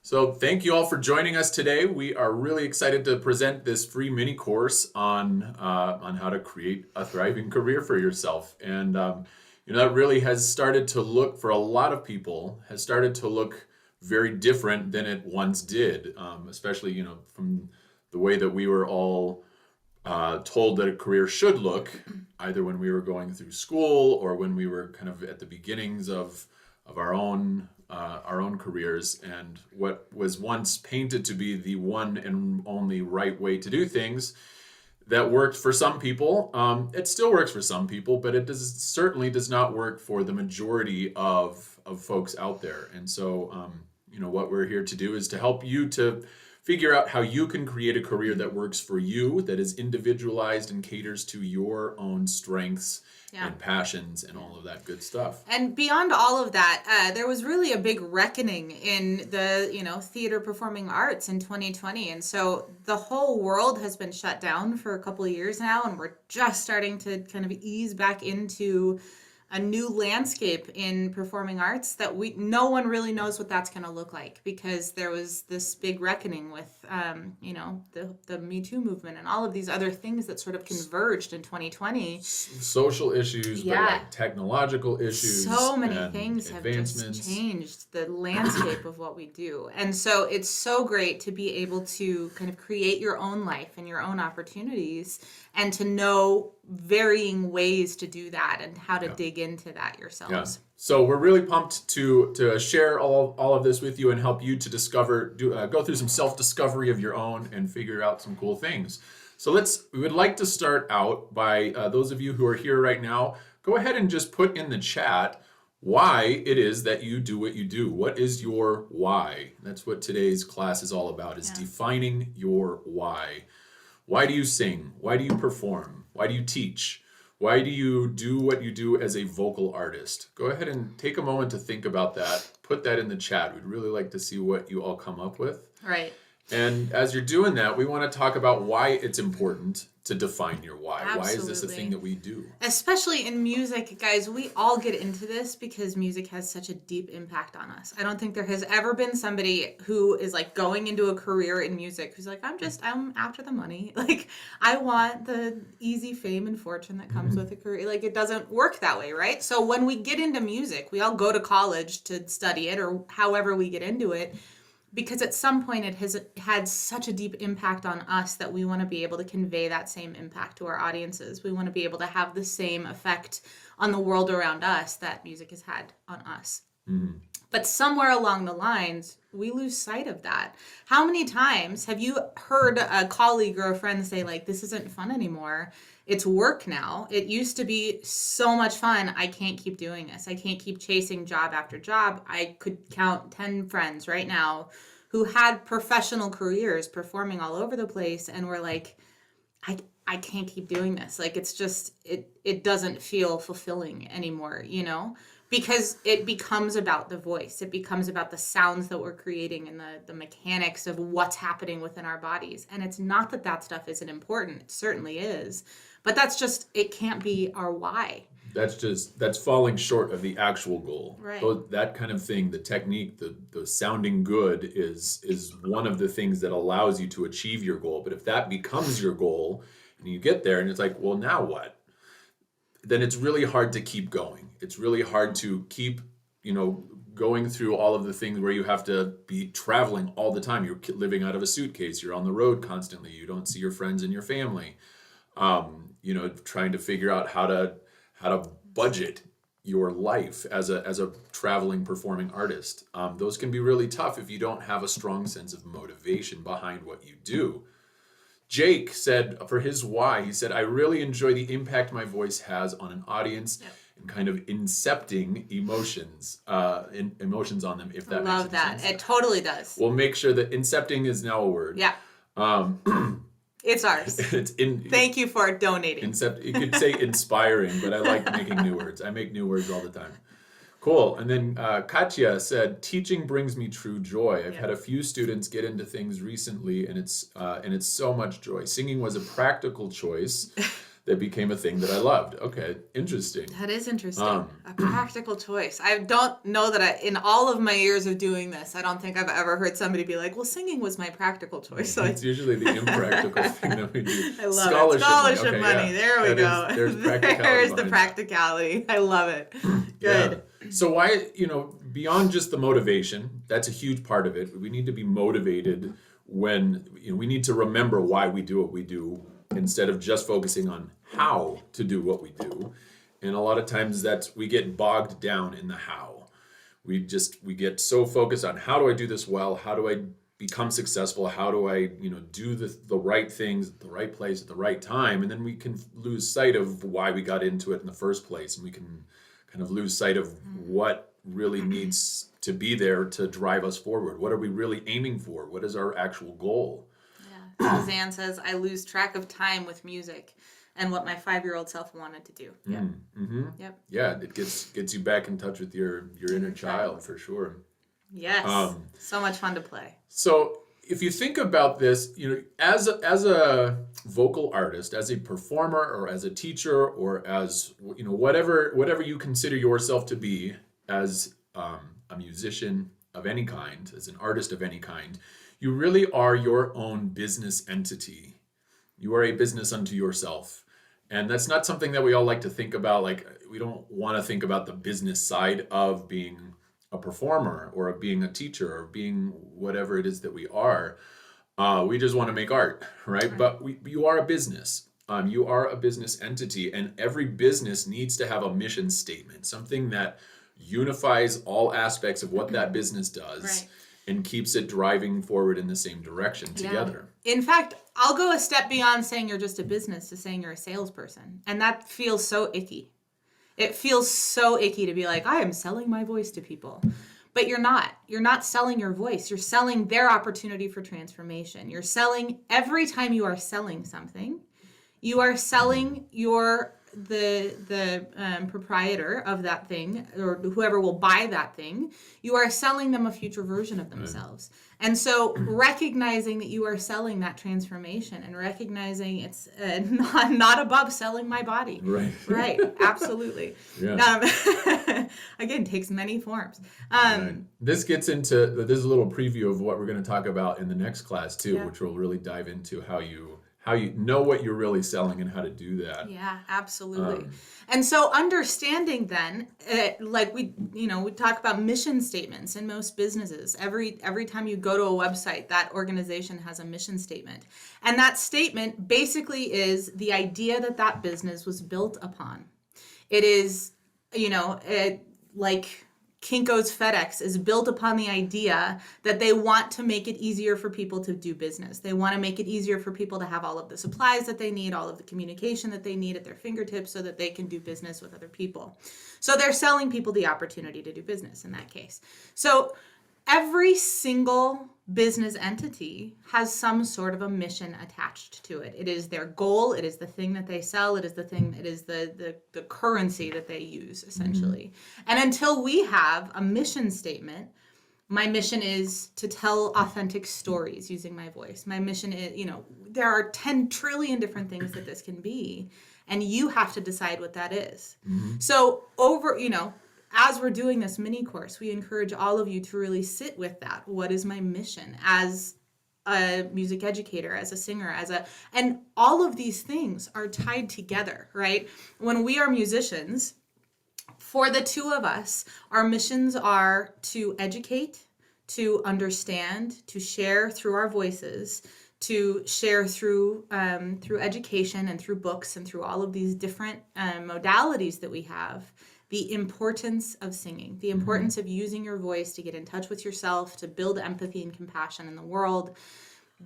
So thank you all for joining us today. We are really excited to present this free mini course on how to create a thriving career for yourself. And that really has started to look for a lot of people has started to look very different than it once did, especially from the way that we were all told that a career should look, either when we were going through school or when we were kind of at the beginnings of our own careers, and what was once painted to be the one and only right way to do things that worked for some people. It still works for some people, but it certainly does not work for the majority of folks out there. And so, what we're here to do is to help you to figure out how you can create a career that works for you, that is individualized and caters to your own strengths and passions and all of that good stuff. And beyond all of that, there was really a big reckoning in the, theater performing arts in 2020. And so the whole world has been shut down for a couple of years now, and we're just starting to kind of ease back into a new landscape in performing arts that no one really knows what that's going to look like, because there was this big reckoning with the Me Too movement and all of these other things that sort of converged in 2020. Social issues, but like technological issues. So many things have just changed the landscape of what we do. And so it's so great to be able to kind of create your own life and your own opportunities, and to know varying ways to do that and how to dig into that yourselves. Yeah. So we're really pumped to share all of this with you and help you to go through some self-discovery of your own and figure out some cool things. So we would like to start out by those of you who are here right now, go ahead and just put in the chat why it is that you do what you do. What is your why? That's what today's class is all about, is defining your why. Why do you sing? Why do you perform? Why do you teach? Why do you do what you do as a vocal artist? Go ahead and take a moment to think about that. Put that in the chat. We'd really like to see what you all come up with. Right. And as you're doing that, we want to talk about why it's important to define your why. Absolutely. Why is this a thing that we do? Especially in music, guys, we all get into this because music has such a deep impact on us. I don't think there has ever been somebody who is like going into a career in music who's like, I'm after the money. Like, I want the easy fame and fortune that comes with a career. Like, it doesn't work that way, right? So when we get into music, we all go to college to study it, or however we get into it, because at some point it has had such a deep impact on us that we want to be able to convey that same impact to our audiences. We want to be able to have the same effect on the world around us that music has had on us. Mm-hmm. But somewhere along the lines, we lose sight of that. How many times have you heard a colleague or a friend say, like, this isn't fun anymore? It's work now. It used to be so much fun. I can't keep doing this. I can't keep chasing job after job. I could count 10 friends right now who had professional careers performing all over the place and were like, I can't keep doing this. Like, it's just, it doesn't feel fulfilling anymore, because it becomes about the voice. It becomes about the sounds that we're creating and the mechanics of what's happening within our bodies. And it's not that stuff isn't important. It certainly is. But it can't be our why. That's falling short of the actual goal. Right. So that kind of thing, the technique, the sounding good is one of the things that allows you to achieve your goal. But if that becomes your goal and you get there and it's like, well, now what? Then it's really hard to keep going. It's really hard to keep, going through all of the things where you have to be traveling all the time. You're living out of a suitcase. You're on the road constantly. You don't see your friends and your family. Trying to figure out how to budget your life as a traveling performing artist. Those can be really tough if you don't have a strong sense of motivation behind what you do. Jake said for his why, he said, I really enjoy the impact my voice has on an audience and kind of incepting emotions on them, if that makes sense. I love that. It totally does. We'll make sure that incepting is now a word. Yeah. It's ours. Thank you for donating. You could say inspiring, but I like making new words. I make new words all the time. Cool. And then Katya said, teaching brings me true joy. I've had a few students get into things recently, and it's so much joy. Singing was a practical choice that became a thing that I loved. Okay, interesting. That is interesting. A practical choice. I don't know that in all of my years of doing this, I don't think I've ever heard somebody be like, well, singing was my practical choice. So It's usually the impractical thing that we do. I love it. Scholarship money. Yeah. There we go. There's practicality. There's the practicality. I love it. Good. Yeah. So why, beyond just the motivation, that's a huge part of it. We need to be motivated when, we need to remember why we do what we do instead of just focusing on how to do what we do. And a lot of times we get bogged down in the how. We get so focused on how do I do this well? How do I become successful? How do I, do the right things at the right place at the right time? And then we can lose sight of why we got into it in the first place. And we can kind of lose sight of what really needs to be there to drive us forward. What are we really aiming for? What is our actual goal? Yeah. Suzanne says, I lose track of time with music and what my 5-year-old self wanted to do. Yeah. Mm-hmm. Yep. Yeah, it gets you back in touch with your inner child for sure. Yes. So much fun to play. So if you think about this, as a vocal artist, as a performer, or as a teacher, or as whatever you consider yourself to be, as a musician of any kind, as an artist of any kind, you really are your own business entity. You are a business unto yourself. And that's not something that we all like to think about. Like, we don't want to think about the business side of being a performer or of being a teacher or being whatever it is that we are. We just want to make art, right? But you are a business. You are a business entity, and every business needs to have a mission statement, something that unifies all aspects of what that business does and keeps it driving forward in the same direction together. In fact, I'll go a step beyond saying you're just a business to saying you're a salesperson. And that feels so icky. It feels so icky to be like, I am selling my voice to people. But you're not. You're not selling your voice. You're selling their opportunity for transformation. You're selling, every time you are selling something, you are selling the proprietor of that thing, or whoever will buy that thing, you are selling them a future version of themselves. And so recognizing that you are selling that transformation and recognizing it's not above selling my body. Right. Absolutely. Again, takes many forms. This gets into, this is a little preview of what we're going to talk about in the next class too, which will really dive into how you know what you're really selling and how to do that. Yeah, absolutely. And so understanding then, like we talk about mission statements in most businesses. Every time you go to a website, that organization has a mission statement. And that statement basically is the idea that business was built upon. It is, like Kinko's FedEx is built upon the idea that they want to make it easier for people to do business. They want to make it easier for people to have all of the supplies that they need, all of the communication that they need at their fingertips so that they can do business with other people. So they're selling people the opportunity to do business in that case. So every single business entity has some sort of a mission attached to it. It is their goal. It is the thing that they sell. It is the currency that they use, essentially. And until we have a mission statement, my mission is to tell authentic stories using my voice. My mission is, there are 10 trillion different things that this can be, and you have to decide what that is. So as we're doing this mini course, we encourage all of you to really sit with that. What is my mission as a music educator, as a singer, and all of these things are tied together, right? When we are musicians, for the two of us, our missions are to educate, to understand, to share through our voices, to share through education and through books and through all of these different modalities that we have. The importance of singing, the importance of using your voice to get in touch with yourself, to build empathy and compassion in the world.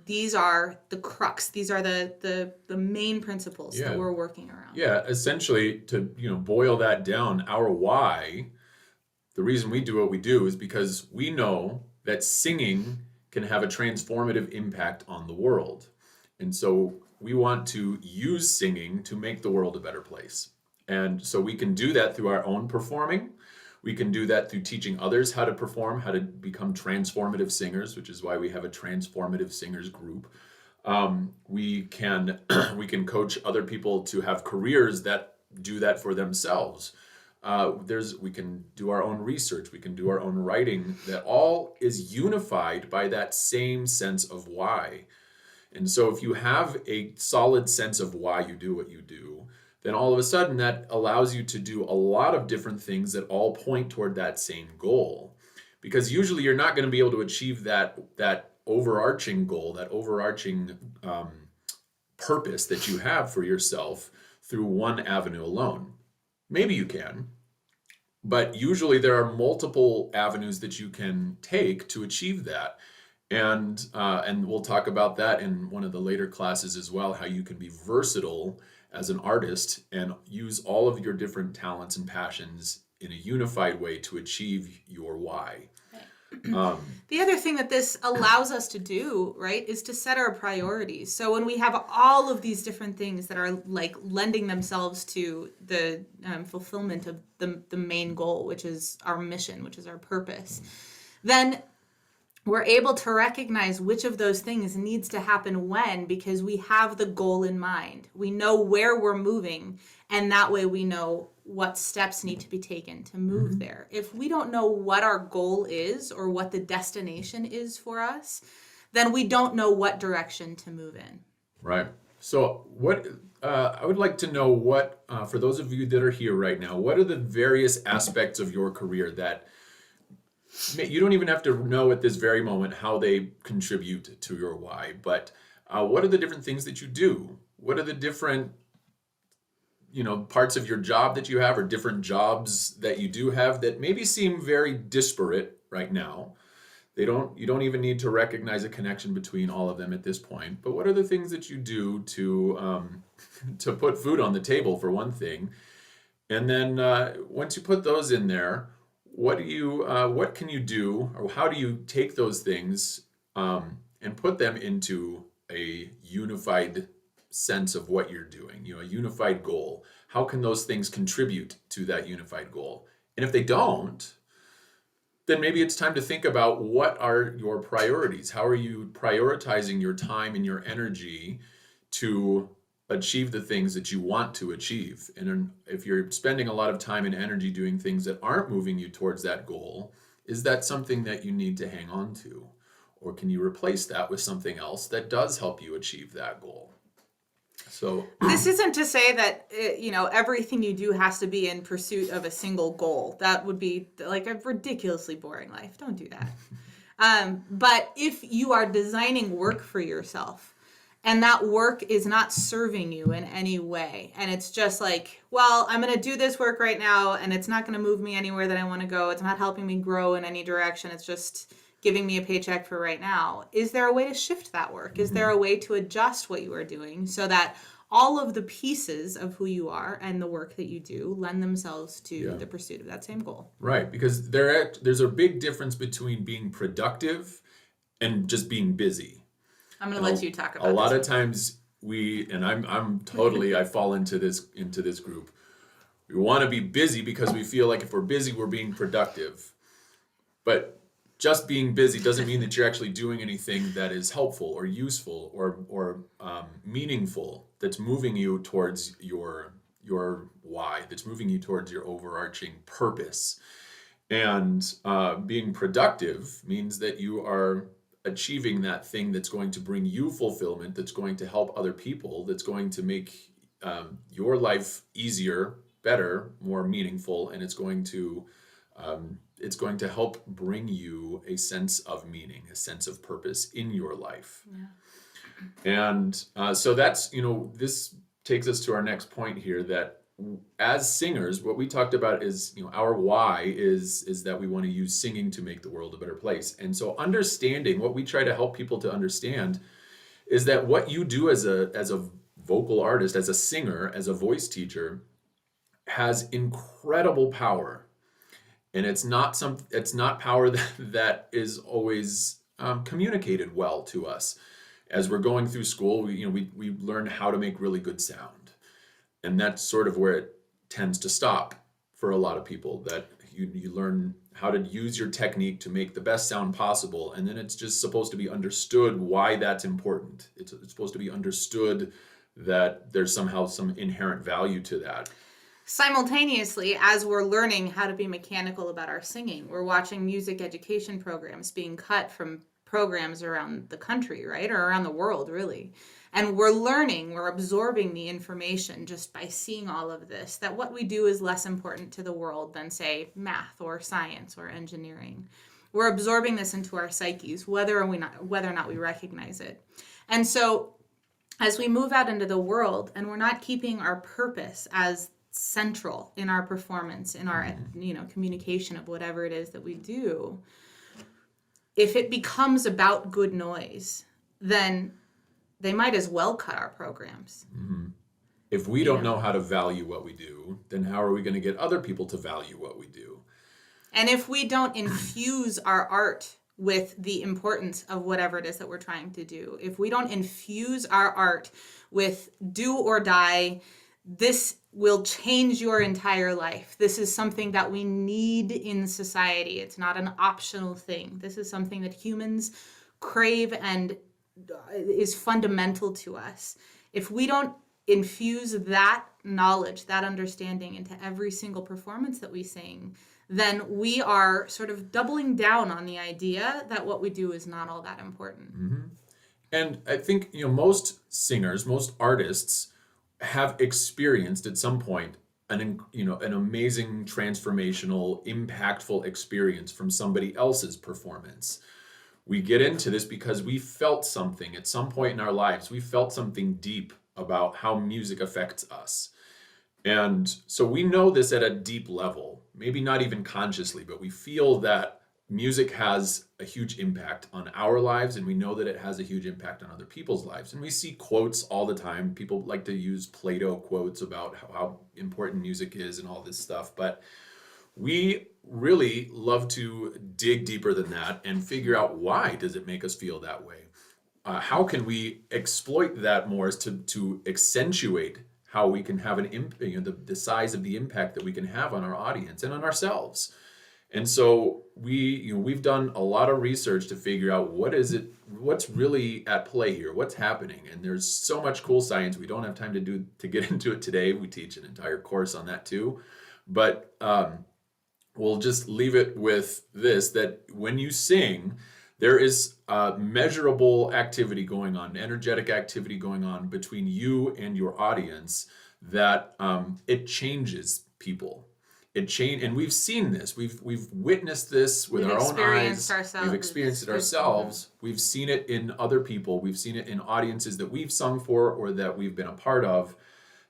These are the crux. These are the main principles that we're working around. Yeah, essentially, to boil that down, our why, the reason we do what we do is because we know that singing can have a transformative impact on the world. And so we want to use singing to make the world a better place. And so we can do that through our own performing. We can do that through teaching others how to perform, how to become transformative singers, which is why we have a transformative singers group. We can we can coach other people to have careers that do that for themselves. We can do our own research, we can do our own writing. That all is unified by that same sense of why. And so if you have a solid sense of why you do what you do, then all of a sudden that allows you to do a lot of different things that all point toward that same goal. Because usually you're not going to be able to achieve that overarching goal, that overarching purpose that you have for yourself through one avenue alone. Maybe you can, but usually there are multiple avenues that you can take to achieve that. And we'll talk about that in one of the later classes as well, how you can be versatile as an artist and use all of your different talents and passions in a unified way to achieve your why. The other thing that this allows us to do, right, is to set our priorities. So when we have all of these different things that are like lending themselves to the fulfillment of the main goal, which is our mission, which is our purpose, then we're able to recognize which of those things needs to happen when, because we have the goal in mind. We know where we're moving, and that way we know what steps need to be taken to move there. If we don't know what our goal is or what the destination is for us, then we don't know what direction to move in. Right. So what I would like to know what, for those of you that are here right now, what are the various aspects of your career that you don't even have to know at this very moment how they contribute to your why, but what are the different things that you do? What are the different, parts of your job that you have, or different jobs that you do have that maybe seem very disparate right now? You don't even need to recognize a connection between all of them at this point. But what are the things that you do to to put food on the table, for one thing? And then once you put those in there, what can you do, or how do you take those things and put them into a unified sense of what you're doing, a unified goal? How can those things contribute to that unified goal? And if they don't, then maybe it's time to think about, what are your priorities? How are you prioritizing your time and your energy to achieve the things that you want to achieve? And if you're spending a lot of time and energy doing things that aren't moving you towards that goal, is that something that you need to hang on to? Or can you replace that with something else that does help you achieve that goal? So this isn't to say that everything you do has to be in pursuit of a single goal. That would be like a ridiculously boring life. Don't do that. But if you are designing work for yourself, and that work is not serving you in any way, and it's just like, well, I'm going to do this work right now, and it's not going to move me anywhere that I want to go. It's not helping me grow in any direction. It's just giving me a paycheck for right now. Is there a way to shift that work? Is there a way to adjust what you are doing so that all of the pieces of who you are and the work that you do lend themselves to the pursuit of that same goal? Right, because there's a big difference between being productive and just being busy. I'm going to let you talk about a this. lot of times I'm totally, I fall into this group. We want to be busy because we feel like if we're busy, we're being productive. But just being busy doesn't mean that you're actually doing anything that is helpful or useful or meaningful, that's moving you towards your why, that's moving you towards your overarching purpose. And being productive means that you are achieving that thing that's going to bring you fulfillment, that's going to help other people, that's going to make your life easier, better, more meaningful, and it's going to help bring you a sense of meaning, a sense of purpose in your life. Yeah. And so that's, this takes us to our next point here, that as singers, what we talked about is, our why is that we want to use singing to make the world a better place. And so understanding, what we try to help people to understand is that what you do as a vocal artist, as a singer, as a voice teacher, has incredible power. And it's not power that is always communicated well to us. As we're going through school, we learn how to make really good sound. And that's sort of where it tends to stop for a lot of people, that You learn how to use your technique to make the best sound possible, and then it's just supposed to be understood why that's important. It's supposed to be understood that there's somehow some inherent value to that. Simultaneously, as we're learning how to be mechanical about our singing, we're watching music education programs being cut from programs around the country, right? Or around the world, really. And we're absorbing the information just by seeing all of this, that what we do is less important to the world than, say, math or science or engineering. We're absorbing this into our psyches, whether or not we recognize it. And so as we move out into the world and we're not keeping our purpose as central in our performance, in our communication of whatever it is that we do, if it becomes about good noise, then they might as well cut our programs. If we don't know how to value what we do, then how are we going to get other people to value what we do? And if we don't infuse our art with the importance of whatever it is that we're trying to do, if we don't infuse our art with do or die, this will change your entire life. This is something that we need in society. It's not an optional thing. This is something that humans crave and is fundamental to us. If we don't infuse that knowledge, that understanding into every single performance that we sing, then we are sort of doubling down on the idea that what we do is not all that important. And I think, most singers, most artists have experienced at some point an amazing, transformational, impactful experience from somebody else's performance. We get into this because we felt something at some point in our lives. We felt something deep about how music affects us. And so we know this at a deep level, maybe not even consciously, but we feel that music has a huge impact on our lives, and we know that it has a huge impact on other people's lives. And we see quotes all the time. People like to use Plato quotes about how important music is and all this stuff. But we really love to dig deeper than that and figure out, why does it make us feel that way? How can we exploit that more as to accentuate how we can have an impact, the size of the impact that we can have on our audience and on ourselves. And so we've done a lot of research to figure out what's really at play here, what's happening. And there's so much cool science. We don't have time to get into it today. We teach an entire course on that too. But we'll just leave it with this, that when you sing, there is measurable activity going on, energetic activity going on between you and your audience, that it changes people. And we've seen this. We've witnessed this with our own eyes. We've experienced it ourselves. We've seen it in other people. We've seen it in audiences that we've sung for or that we've been a part of,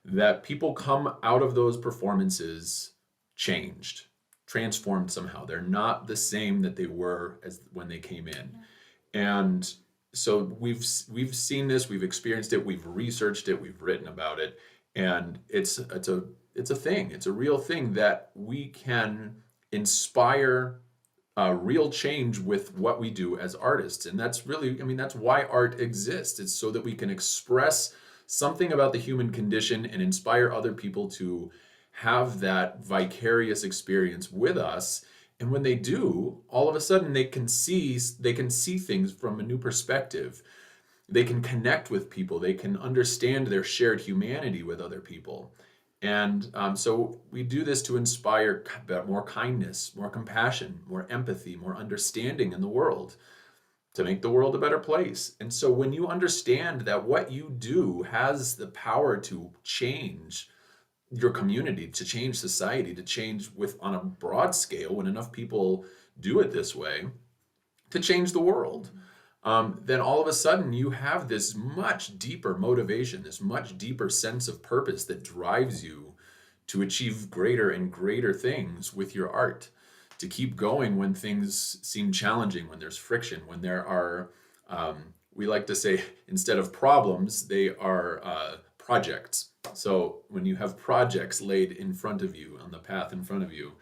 that people come out of those performances changed, transformed somehow. They're not the same that they were as when they came in. And so we've seen this, we've experienced it, we've researched it, we've written about it, and it's a thing. It's a real thing that we can inspire real change with what we do as artists. And that's really, that's why art exists. It's so that we can express something about the human condition and inspire other people to have that vicarious experience with us. And when they do, all of a sudden they can see things from a new perspective. They can connect with people. They can understand their shared humanity with other people. And so we do this to inspire more kindness, more compassion, more empathy, more understanding in the world, to make the world a better place. And so when you understand that what you do has the power to change your community, to change society, to change on a broad scale, when enough people do it this way, to change the world, then all of a sudden you have this much deeper motivation, this much deeper sense of purpose that drives you to achieve greater and greater things with your art, to keep going when things seem challenging, when there's friction, when there are, we like to say, instead of problems, they are projects. So when you have projects laid in front of you, on the path in front of you,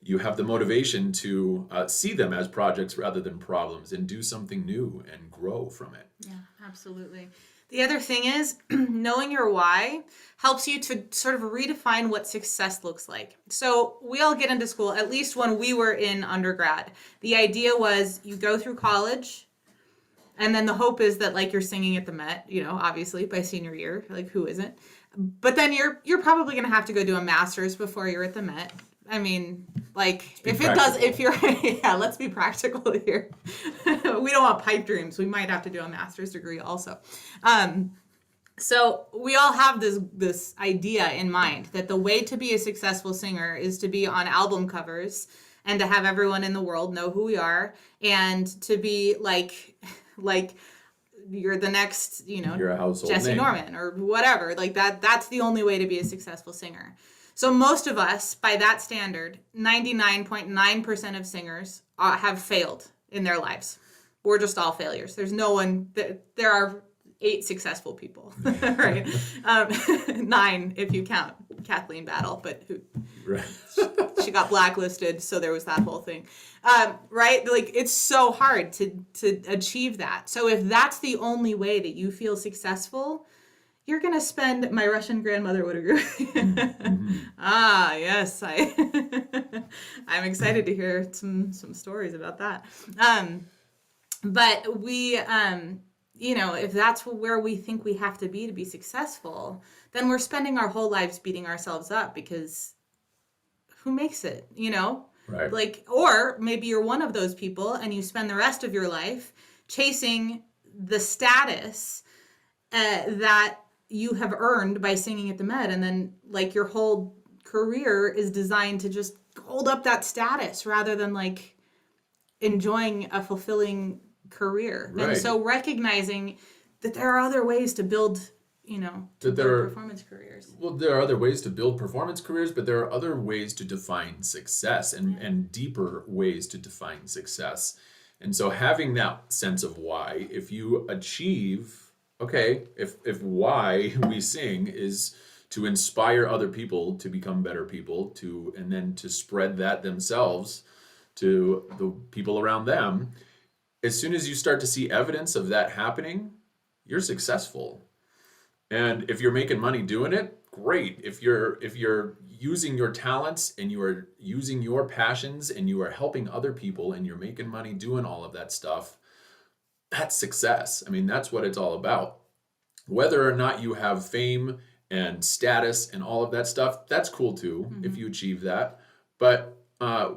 you have the motivation to see them as projects rather than problems, and do something new and grow from it. Yeah, absolutely. The other thing is knowing your why helps you to sort of redefine what success looks like. So we all get into school, at least when we were in undergrad. The idea was you go through college, and then the hope is that like you're singing at the Met, you know, obviously by senior year, like who isn't? But then you're probably going to have to go do a master's before you're at the Met. I mean, like if it does, if you're, yeah, let's be practical here. We don't want pipe dreams. We might have to do a master's degree also. So we all have this idea in mind that the way to be a successful singer is to be on album covers and to have everyone in the world know who we are and to be like you're the next, you know, You're a household Jesse name. Norman or whatever. Like that's the only way to be a successful singer. So most of us, by that standard, 99.9% of singers have failed in their lives. We're just all failures. There's no one, there are 8 successful people, right? 9 if you count Kathleen Battle, but who, Right. she got blacklisted, so there was that whole thing, right? Like it's so hard to achieve that. So if that's the only way that you feel successful, you're gonna spend. My Russian grandmother would agree. Ah, yes, I'm excited to hear some stories about that. But we, you know, if that's where we think we have to be successful, then we're spending our whole lives beating ourselves up because who makes it, you know? Right. Like, or maybe you're one of those people and you spend the rest of your life chasing the status that you have earned by singing at the Met, and then like your whole career is designed to just hold up that status rather than like enjoying a fulfilling career. Right. And so recognizing that there are other ways to build, you know, to build performance careers. Well, there are other ways to build performance careers, but there are other ways to define success and deeper ways to define success. And so having that sense of why, if you achieve, okay, if why we sing is to inspire other people to become better people, and then to spread that themselves to the people around them, as soon as you start to see evidence of that happening, you're successful. And if you're making money doing it, great. If you're using your talents and you are using your passions and you are helping other people and you're making money doing all of that stuff, that's success. I mean, that's what it's all about. Whether or not you have fame and status and all of that stuff, that's cool too, if you achieve that. But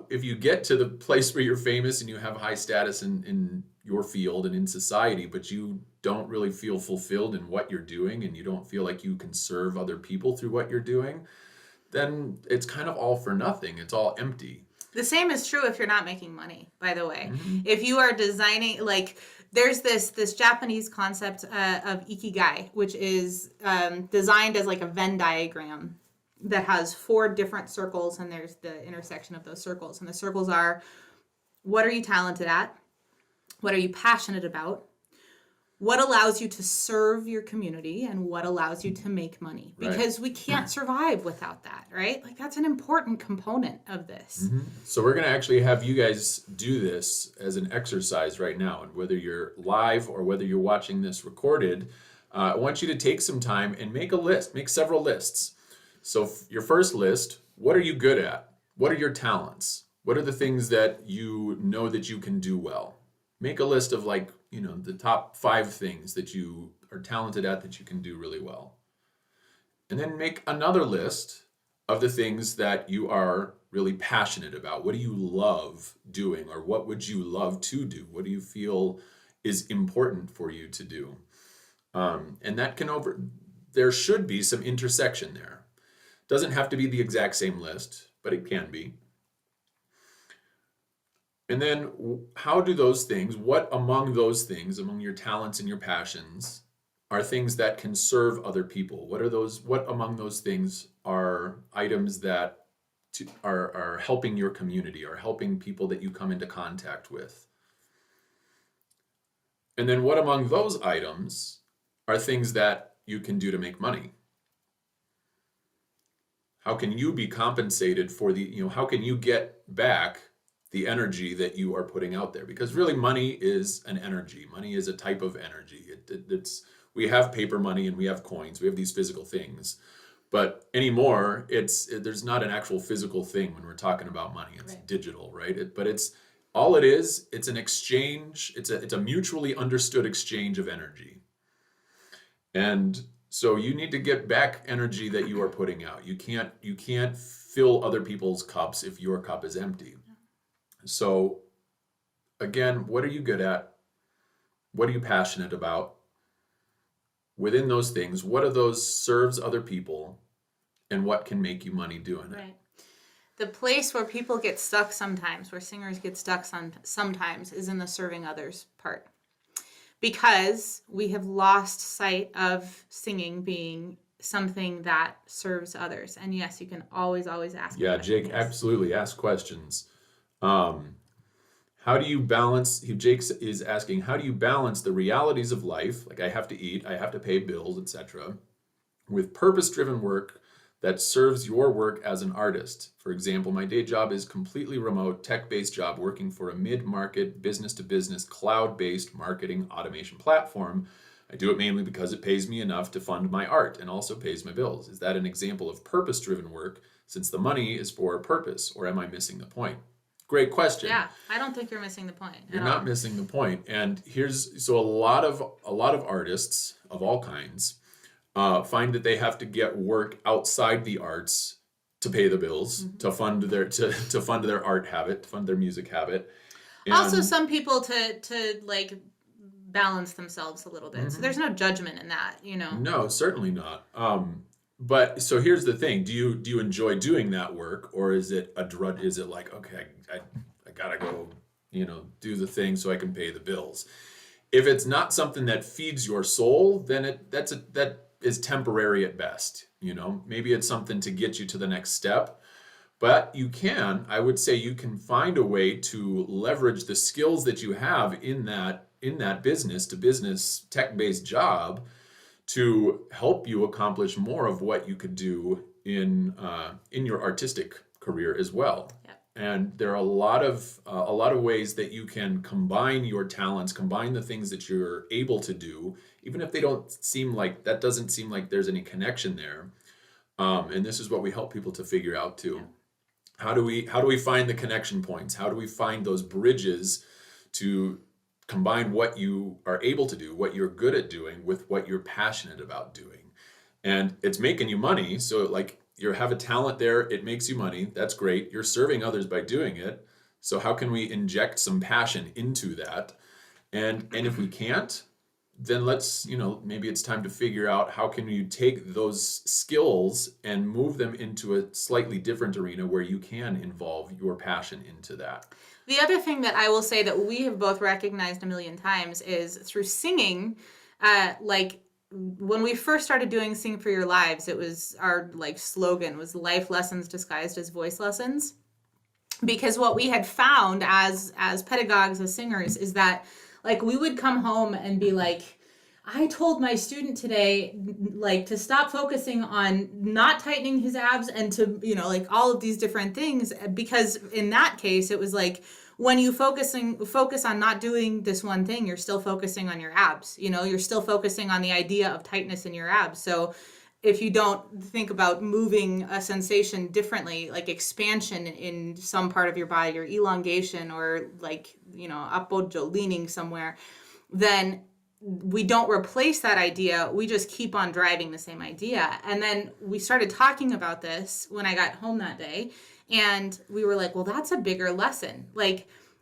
if you get to the place where you're famous and you have high status in your field and in society, but you don't really feel fulfilled in what you're doing and you don't feel like you can serve other people through what you're doing, then it's kind of all for nothing. It's all empty. The same is true if you're not making money, by the way. If you are designing, like, there's this Japanese concept of ikigai, which is designed as like a Venn diagram that has 4 different circles, and there's the intersection of those circles. And the circles are, what are you talented at? What are you passionate about? What allows you to serve your community, and what allows you to make money? Because we can't survive without that, right? Like that's an important component of this. So we're going to actually have you guys do this as an exercise right now. And whether you're live or whether you're watching this recorded, I want you to take some time and make a list, make several lists. So your first list, what are you good at? What are your talents? What are the things that you know that you can do well? Make a list of like, you know, the top 5 things that you are talented at that you can do really well. And then make another list of the things that you are really passionate about. What do you love doing, or what would you love to do? What do you feel is important for you to do? And that there should be some intersection there. Doesn't have to be the exact same list, but it can be. And then how do those things, what among those things, among your talents and your passions, are things that can serve other people? What among those things are items that are helping your community, are helping people that you come into contact with? And then what among those items are things that you can do to make money? How can you be compensated for how can you get back the energy that you are putting out there? Because really money is an energy. Money is a type of energy. It's we have paper money and we have coins, we have these physical things. But anymore, there's not an actual physical thing when we're talking about money. It's Right. digital, right? But it's all it is. It's an exchange. It's a mutually understood exchange of energy. And so you need to get back energy that you are putting out. You can't fill other people's cups if your cup is empty. So again, what are you good at? What are you passionate about? Within those things, what of those serves other people, and what can make you money doing it? Right. The place where people get stuck sometimes, where singers get stuck sometimes, is in the serving others part. Because we have lost sight of singing being something that serves others. And yes, you can always ask. Yeah, Jake, questions. absolutely ask questions. How do you balance? Jake is asking, how do you balance the realities of life, like I have to eat, I have to pay bills, etc., with purpose-driven work that serves your work as an artist? For example, my day job is completely remote, tech-based job working for a mid-market, business-to-business, cloud-based marketing automation platform. I do it mainly because it pays me enough to fund my art and also pays my bills. Is that an example of purpose-driven work since the money is for a purpose, or am I missing the point? Great question. Yeah, I don't think you're missing the point. You're not missing the point. And so a lot of artists of all kinds find that they have to get work outside the arts to pay the bills, to fund their art habit, to fund their music habit. And also, some people to like balance themselves a little bit. So there's no judgment in that, No, certainly not. But so here's the thing: do you enjoy doing that work, or is it a drudge? Is it like, okay, I gotta go, do the thing so I can pay the bills? If it's not something that feeds your soul, then that is temporary at best. Maybe it's something to get you to the next step. But I would say you can find a way to leverage the skills that you have in that business to business tech-based job to help you accomplish more of what you could do in your artistic career as well. Yep. And there are a lot of ways that you can combine your talents, combine the things that you're able to do, even if doesn't seem like there's any connection there. And this is what we help people to figure out too. Yeah. How do we find the connection points? How do we find those bridges to combine what you are able to do, what you're good at doing, with what you're passionate about doing? And it's making you money. So like you have a talent there, it makes you money. That's great. You're serving others by doing it. So how can we inject some passion into that? And if we can't, then let's, maybe it's time to figure out how can you take those skills and move them into a slightly different arena where you can involve your passion into that. The other thing that I will say that we have both recognized a million times is through singing, like when we first started doing Sing for Your Lives, it was our slogan was life lessons disguised as voice lessons. Because what we had found as pedagogues, as singers, is that we would come home and be like, I told my student today, to stop focusing on not tightening his abs and to, all of these different things. Because in that case, it was when you focus on not doing this one thing, you're still focusing on your abs. You're still focusing on the idea of tightness in your abs. So if you don't think about moving a sensation differently, like expansion in some part of your body or elongation or appoggio, leaning somewhere, then we don't replace that idea. We just keep on driving the same idea. And then we started talking about this when I got home that day. And we were like, well, that's a bigger lesson.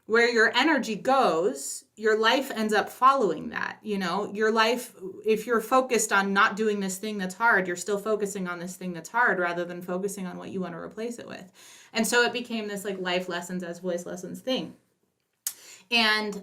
Where your energy goes, your life ends up following that. Your life, if you're focused on not doing this thing that's hard, you're still focusing on this thing that's hard rather than focusing on what you want to replace it with. And so it became this life lessons as voice lessons thing. And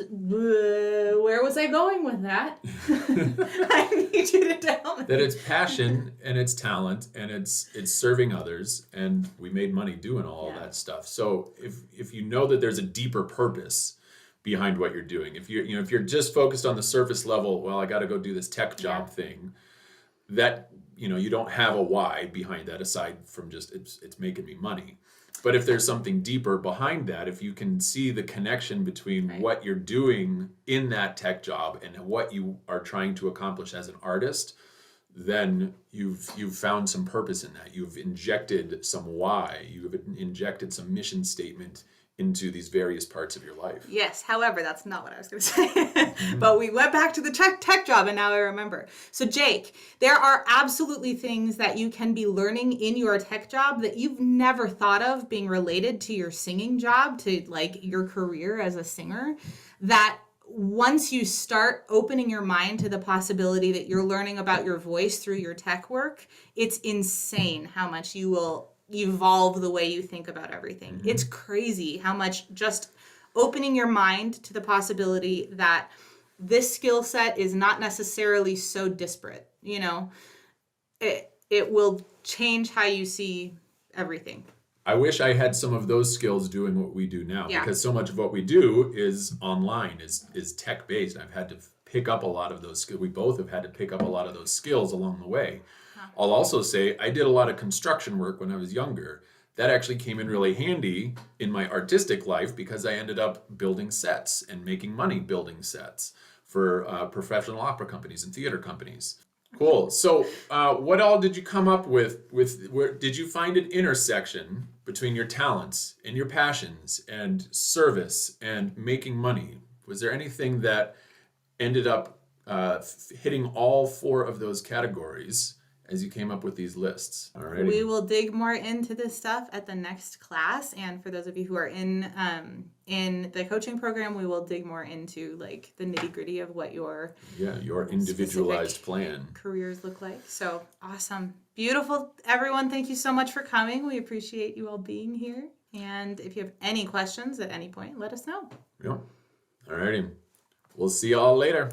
where was I going with that? I need you to tell me. That it's passion and it's talent and it's serving others, and we made money doing all of that stuff. So if you know that there's a deeper purpose behind what you're doing, if you're just focused on the surface level, well, I got to go do this tech job thing, that you don't have a why behind that aside from just it's making me money. But if there's something deeper behind that, if you can see the connection between Right. what you're doing in that tech job and what you are trying to accomplish as an artist, then you've found some purpose in that. You've injected some why. You've injected some mission statement into these various parts of your life. Yes, however, that's not what I was going to say. But we went back to the tech job, and now I remember. So, Jake, there are absolutely things that you can be learning in your tech job that you've never thought of being related to your singing job, to like your career as a singer, that once you start opening your mind to the possibility that you're learning about your voice through your tech work, it's insane how much you will evolve the way you think about everything. It's crazy how much just opening your mind to the possibility that this skill set is not necessarily so disparate, you know, it will change how you see everything. I wish I had some of those skills doing what we do now, Yeah. because so much of what we do is online, is tech based. I've had to pick up a lot of those skills. We both have had to pick up a lot of those skills along the way. I'll also say I did a lot of construction work when I was younger. That actually came in really handy in my artistic life because I ended up building sets and making money building sets for professional opera companies and theater companies. Cool. So, what all did you come up with? Did you find an intersection between your talents and your passions and service and making money? Was there anything that ended up hitting all four of those categories as you came up with these lists? Alrighty. We will dig more into this stuff at the next class, and for those of you who are in the coaching program, we will dig more into like the nitty gritty of what your your individualized plan. careers look like. So awesome, beautiful, everyone! Thank you so much for coming. We appreciate you all being here. And if you have any questions at any point, let us know. Yep. Alrighty. We'll see y'all later.